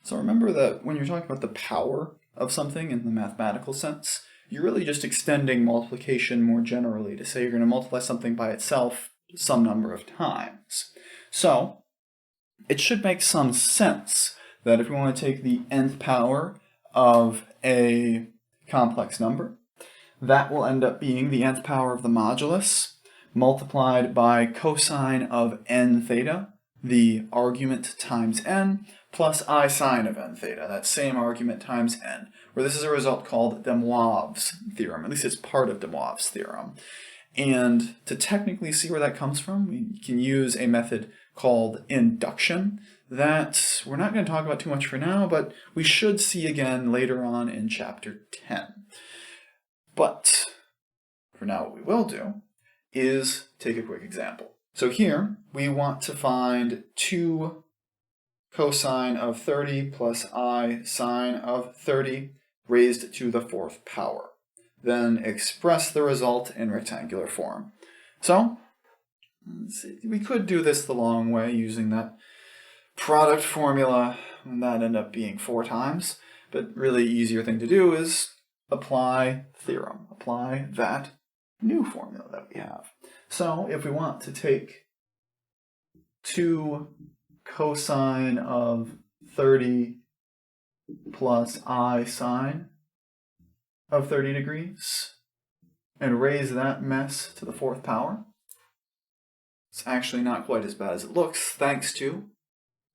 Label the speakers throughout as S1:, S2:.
S1: So remember that when you're talking about the power of something in the mathematical sense, you're really just extending multiplication more generally to say you're going to multiply something by itself some number of times. So it should make some sense that if we want to take the nth power of a complex number, that will end up being the nth power of the modulus multiplied by cosine of n theta, the argument times n, plus I sine of n theta, that same argument times n, where this is a result called de Moivre's theorem. At least it's part of de Moivre's theorem. And to technically see where that comes from, we can use a method called induction that we're not going to talk about too much for now, but we should see again later on in chapter 10. But for now, what we will do is take a quick example. So here we want to find 2 cosine of 30 plus I sine of 30 raised to the 4th power. Then express the result in rectangular form. So let's see, we could do this the long way using that product formula, and that ended up being 4 times. But really easier thing to do is apply theorem, apply that new formula that we have. So if we want to take 2 cosine of 30 plus I sine of 30 degrees and raise that mess to the 4th power, it's actually not quite as bad as it looks, thanks to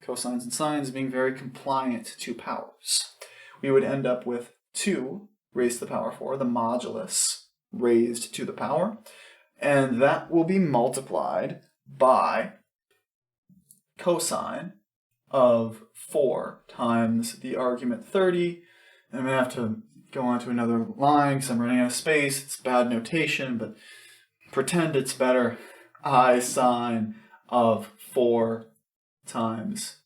S1: cosines and sines being very compliant to powers. We would end up with 2 raised to the power 4, the modulus raised to the power, and that will be multiplied by cosine of 4 times the argument 30. And I'm going to have to go on to another line because I'm running out of space. It's bad notation, but pretend it's better. I sine of 4 times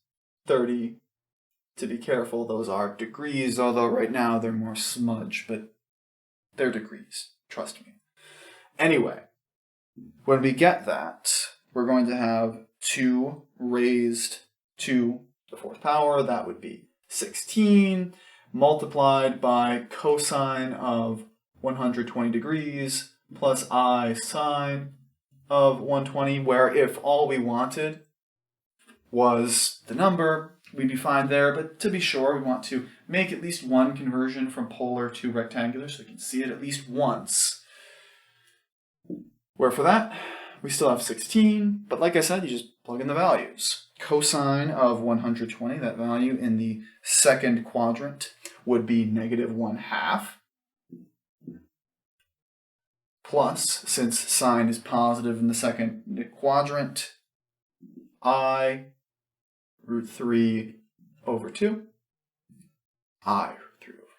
S1: 30. To be careful, those are degrees, although right now they're more smudge, but they're degrees. Trust me. Anyway, when we get that, we're going to have 2 raised to the 4th power. That would be 16 multiplied by cosine of 120 degrees plus I sine of 120, where if all we wanted was the number, we'd be fine there. But to be sure, we want to make at least one conversion from polar to rectangular so we can see it at least once. Where for that, we still have 16, but like I said, you just plug in the values. Cosine of 120, that value in the second quadrant, would be -1/2. Plus, since sine is positive in the second quadrant, I root 3 over 2. I root 3 over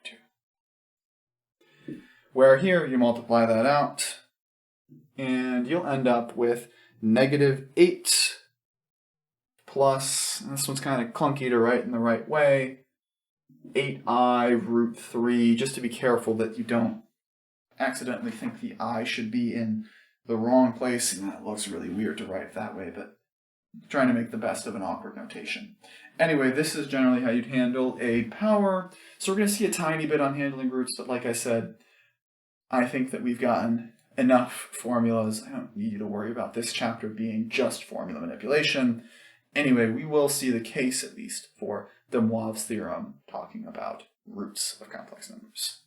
S1: 2. Where here, you multiply that out, and you'll end up with -8 plus, and this one's kind of clunky to write in the right way, 8I root 3, just to be careful that you don't accidentally think the I should be in the wrong place, and that looks really weird to write that way, but I'm trying to make the best of an awkward notation. Anyway, this is generally how you'd handle a power. So we're going to see a tiny bit on handling roots, but like I said, I think that we've gotten enough formulas. I don't need you to worry about this chapter being just formula manipulation. Anyway, we will see the case, at least, for de Moivre's theorem talking about roots of complex numbers.